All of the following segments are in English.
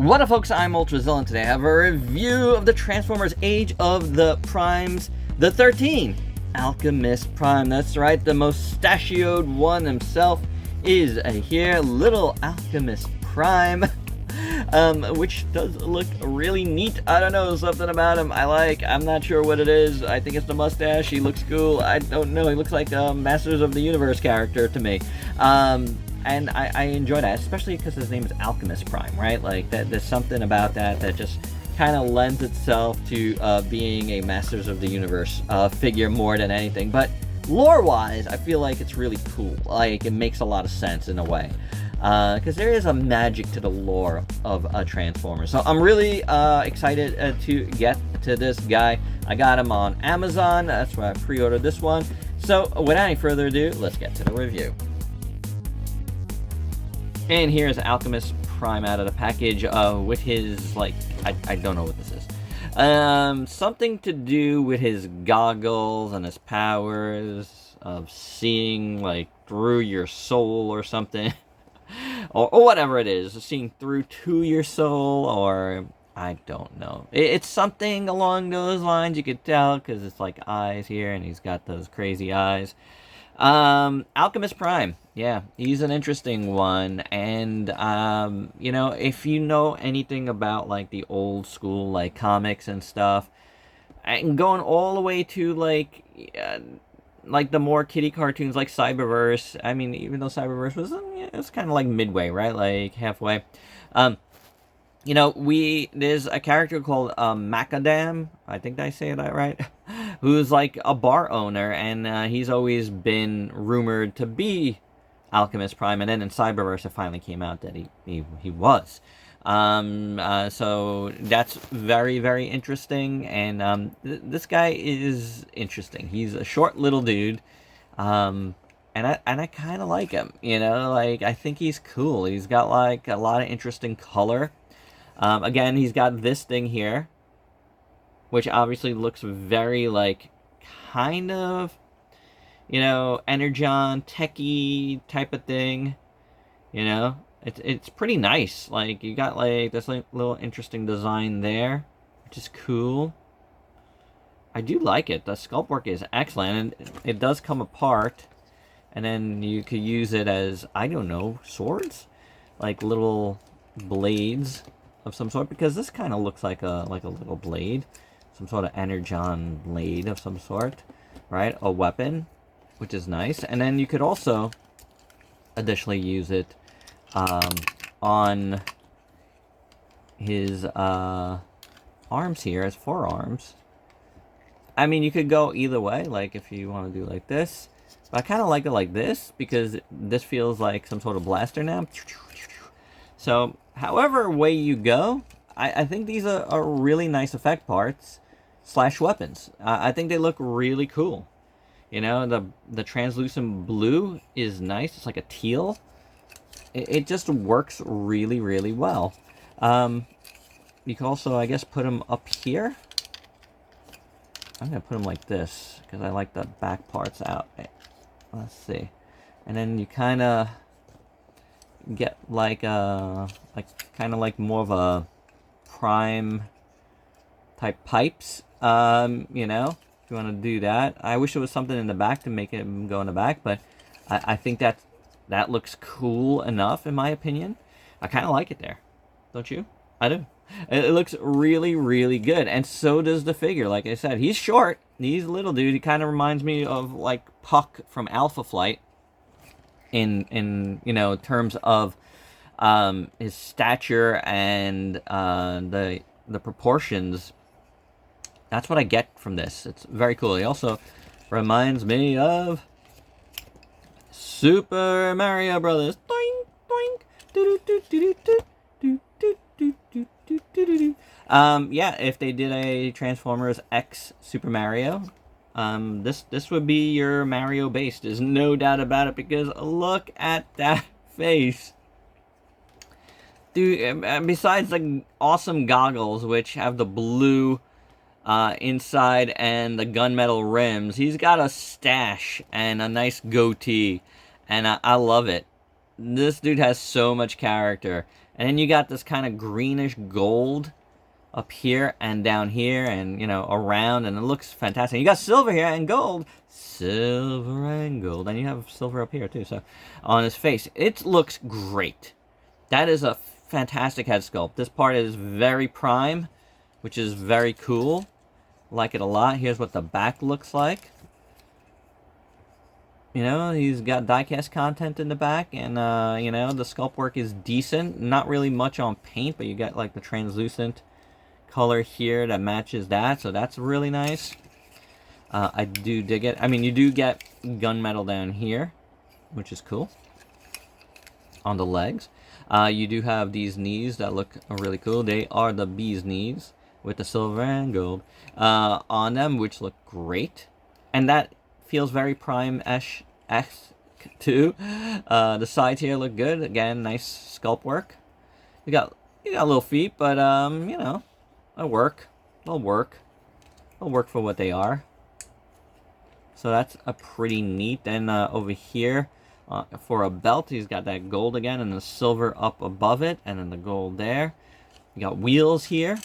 What up, folks? I'm ultrazillatoys, and today I have a review of the Transformers Age of the Primes, the 13 Alchemist Prime. That's right, the mustachioed one himself is here, little Alchemist Prime, which does look really neat. I don't know, something about him I like. I'm not sure what it is. I think it's the mustache. He looks cool. I don't know. He looks like a Masters of the Universe character to me. And I enjoy that, especially because his name is Alchemist Prime, right? Like, there's something about that just kind of lends itself to being a Masters of the Universe figure more than anything. But lore-wise, I feel like it's really cool. Like, it makes a lot of sense in a way. Because there is a magic to the lore of a Transformer. So I'm really excited to get to this guy. I got him on Amazon. That's why I pre-ordered this one. So without any further ado, let's get to the review. And here's Alchemist Prime out of the package with his, like, I don't know what this is. Something to do with his goggles and his powers of seeing, like, through your soul or something. or whatever it is. Seeing through to your soul, or I don't know. It's something along those lines, you could tell, because it's like eyes here, and he's got those crazy eyes. Alchemist Prime, yeah, he's an interesting one, and, you know, if you know anything about, like, the old school, like, comics and stuff, and going all the way to, like the more kiddie cartoons, like Cyberverse. I mean, even though Cyberverse was, it was kind of like midway, right, like, halfway, you know, there's a character called Macadam, I think I say that right, who's like a bar owner, and he's always been rumored to be Alchemist Prime, and then in Cyberverse it finally came out that he was. So that's very, very interesting, and this guy is interesting. He's a short little dude, and I kind of like him, you know, like, I think he's cool. He's got, like, a lot of interesting color. Again, he's got this thing here, which obviously looks very, like, kind of, you know, Energon, techie type of thing, you know? It's pretty nice. Like, you got, like, this, like, little interesting design there, which is cool. I do like it. The sculpt work is excellent, and it does come apart, and then you could use it as, I don't know, swords? Like, little blades of some sort, because this kind of looks like a little blade, some sort of energon blade of some sort, right? A weapon, which is nice. And then you could also additionally use it on his arms here, as forearms. I mean, you could go either way, like if you want to do like this, but I kind of like it like this because this feels like some sort of blaster now. So however way you go, I think these are really nice effect parts / weapons. I think they look really cool. You know, the translucent blue is nice. It's like a teal. It just works really, really well. You can also, I guess, put them up here. I'm going to put them like this because I like the back parts out. Let's see. And then you kind of get like kind of like more of a prime type pipes, you know, if you want to do that. I wish there was something in the back to make it go in the back, but I think that looks cool enough, in my opinion. I kind of like it there, don't you? I do. It looks really, really good, and so does the figure. Like I said, he's short, he's a little dude. He kind of reminds me of, like, Puck from Alpha Flight in you know, terms of his stature and the proportions. That's what I get from this. It's very cool. He also reminds me of Super Mario Brothers. Doink, doink. Do do do do do do do do do do do. Yeah, if they did a Transformers X Super Mario, this would be your Mario base. There's no doubt about it, because look at that face. Dude, besides the awesome goggles, which have the blue inside and the gunmetal rims, he's got a stash and a nice goatee, and I love it. This dude has so much character. And then you got this kind of greenish gold up here and down here and, you know, around, and it looks fantastic. You got silver here and gold. Silver and gold. And you have silver up here, too, so on his face. It looks great. That is a fantastic head sculpt. This part is very prime, which is very cool. Like it a lot. Here's what the back looks like. You know, he's got diecast content in the back, and, you know, the sculpt work is decent. Not really much on paint, but you got, like, the translucent color here that matches that, so that's really nice. I do dig it. I mean, you do get gunmetal down here, which is cool. On the legs. You do have these knees that look really cool. They are the bee's knees with the silver and gold on them, which look great. And that feels very prime-ish too. The sides here look good. Again, nice sculpt work. You got little feet, but you know, they'll work. They'll work for what they are. So that's a pretty neat. And over here, for a belt, he's got that gold again, and the silver up above it, and then the gold there. You got wheels here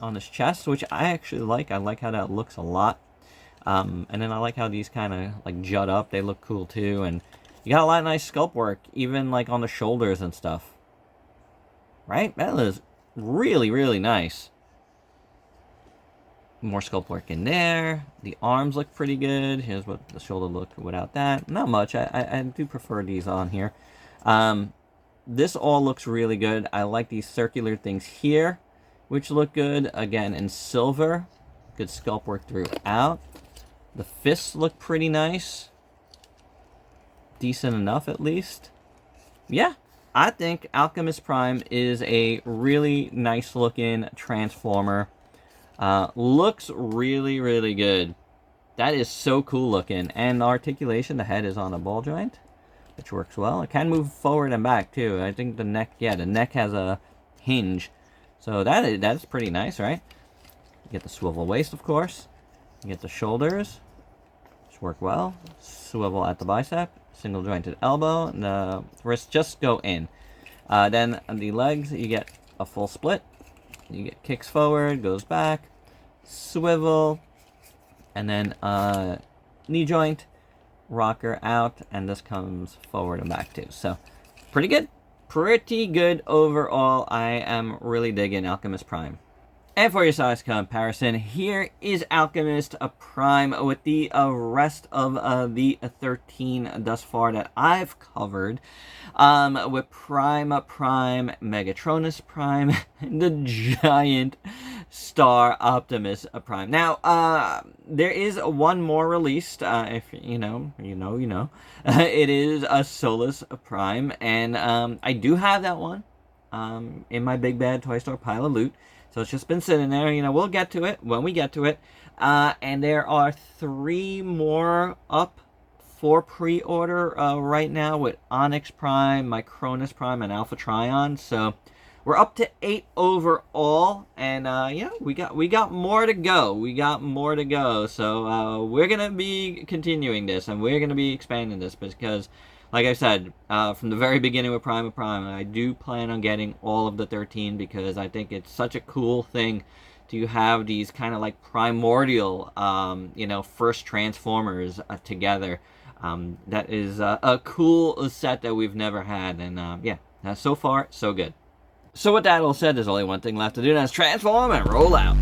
on his chest, which I actually like. I like how that looks a lot. And then I like how these kind of like jut up. They look cool too. And you got a lot of nice sculpt work, even like on the shoulders and stuff. Right? That is really, really nice. More sculpt work in there. The arms look pretty good. Here's what the shoulder looked without that. Not much. I do prefer these on here. This all looks really good. I like these circular things here, which look good. Again, in silver. Good sculpt work throughout. The fists look pretty nice. Decent enough, at least. Yeah, I think Alchemist Prime is a really nice looking Transformer. Looks really, really good. That is so cool looking. And the articulation, the head is on a ball joint, which works well. It can move forward and back, too. I think the neck, yeah, the neck has a hinge. So that's pretty nice, right? You get the swivel waist, of course. You get the shoulders, which work well. Swivel at the bicep. Single jointed elbow. And the wrists just go in. Then on the legs, you get a full split. You get kicks forward, goes back, swivel, and then knee joint, rocker out, and this comes forward and back too. So, pretty good. Pretty good overall. I am really digging Alchemist Prime. And for your size comparison, here is Alchemist Prime with the rest of the 13 thus far that I've covered. With Prime, Megatronus Prime, and the giant Star Optimus Prime. Now, there is one more released, if you know. It is a Solus Prime, and I do have that one in my big bad toy store pile of loot. So it's just been sitting there. You know, we'll get to it when we get to it. And there are 3 more up for pre-order right now with Onyx Prime, Micronus Prime, and Alpha Trion. So we're up to 8 overall. And yeah, we got more to go. We got more to go. So we're gonna be continuing this, and we're gonna be expanding this because, like I said, from the very beginning with Prime, I do plan on getting all of the 13 because I think it's such a cool thing to have these kind of like primordial, you know, first Transformers together. That is a cool set that we've never had, and yeah, so far, so good. So with that all said, there's only one thing left to do, and that's transform and roll out.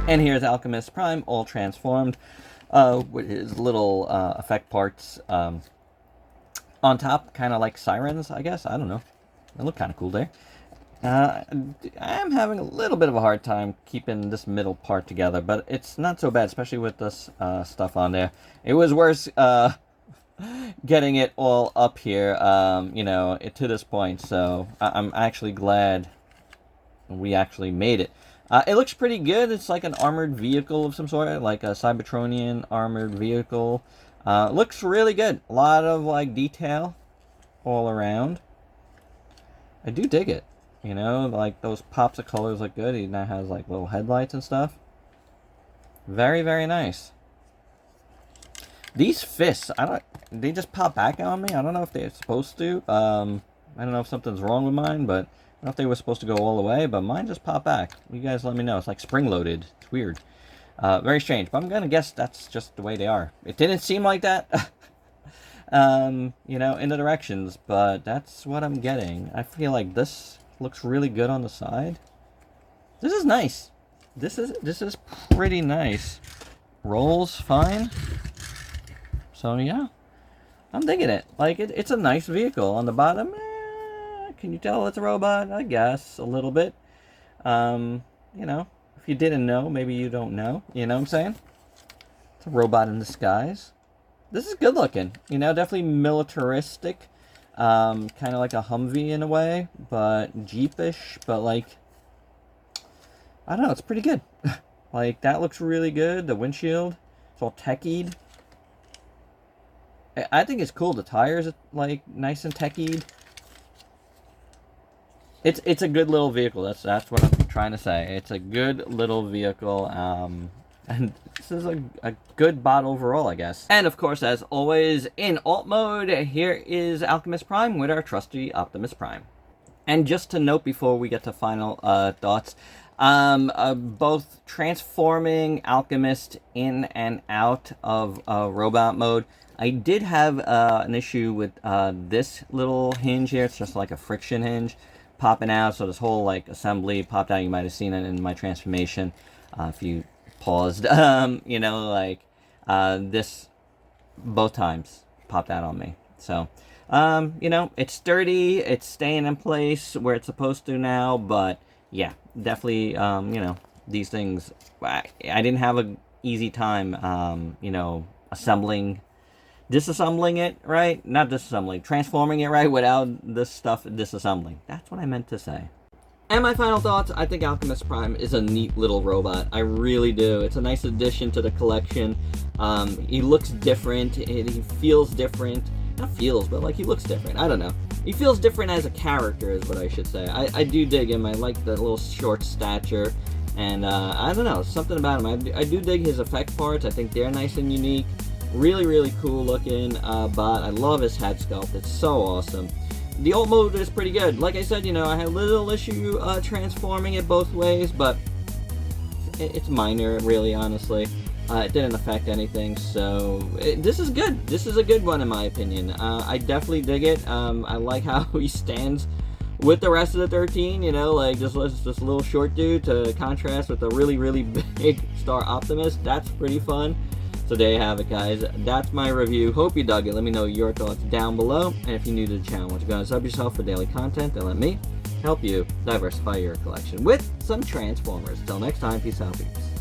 And here's Alchemist Prime, all transformed, with his little effect parts on top, kind of like sirens, I guess. I don't know. They look kind of cool there. I'm having a little bit of a hard time keeping this middle part together, but it's not so bad, especially with this stuff on there. It was worse getting it all up here, you know, to this point, so I'm actually glad we actually made it. It looks pretty good. It's like an armored vehicle of some sort, like a Cybertronian armored vehicle. Looks really good. A lot of, like, detail all around. I do dig it. You know, like, those pops of colors look good. He now has, like, little headlights and stuff. Very, very nice. These fists, they just pop back on me. I don't know if they're supposed to. I don't know if something's wrong with mine, but I don't know if they were supposed to go all the way, but mine just pop back. You guys let me know. It's like spring-loaded. It's weird. Very strange, but I'm going to guess that's just the way they are. It didn't seem like that, you know, in the directions, but that's what I'm getting. I feel like this looks really good on the side. This is nice. This is pretty nice. Rolls fine. So yeah, I'm digging it. Like, it's a nice vehicle. On the bottom, can you tell it's a robot? I guess a little bit. You know, if you didn't know, maybe you don't know. You know what I'm saying? It's a robot in disguise. This is good looking. You know, definitely militaristic. Kind of like a Humvee in a way, but Jeepish. But like, I don't know. It's pretty good. Like, that looks really good. The windshield, it's all techied. I think it's cool. The tires are, like, nice and techied. It's a good little vehicle. That's what I'm trying to say. It's a good little vehicle. And this is a good bot overall, I guess. And of course, as always, in alt mode, here is Alchemist Prime with our trusty Optimus Prime. And just to note before we get to final thoughts, both transforming Alchemist in and out of robot mode, I did have an issue with this little hinge here. It's just like a friction hinge popping out. So this whole, like, assembly popped out. You might have seen it in my transformation if you paused. You know, like, this both times popped out on me. So, you know, it's sturdy. It's staying in place where it's supposed to now. But, yeah, definitely, you know, these things, I didn't have an easy time, you know, disassembling it, right? Not disassembling, transforming it, right, without this stuff disassembling. That's what I meant to say. And my final thoughts, I think Alchemist Prime is a neat little robot. I really do. It's a nice addition to the collection. He looks different. He feels different. Not feels, but, like, he looks different. I don't know. He feels different as a character is what I should say. I do dig him. I like the little short stature. And, I don't know, something about him. I do dig his effect parts. I think they're nice and unique. Really, really cool looking bot. I love his head sculpt. It's so awesome. The alt mode is pretty good. Like I said, you know, I had a little issue transforming it both ways, but it's minor, really, honestly. It didn't affect anything, so this is good. This is a good one, in my opinion. I definitely dig it. I like how he stands with the rest of the 13, you know, like this little short dude to contrast with the really, really big Star Optimus. That's pretty fun. So there you have it, guys. That's my review. Hope you dug it. Let me know your thoughts down below. And if you're new to the channel, want to go and sub yourself for daily content, and let me help you diversify your collection with some Transformers. Till next time, peace out, peeps.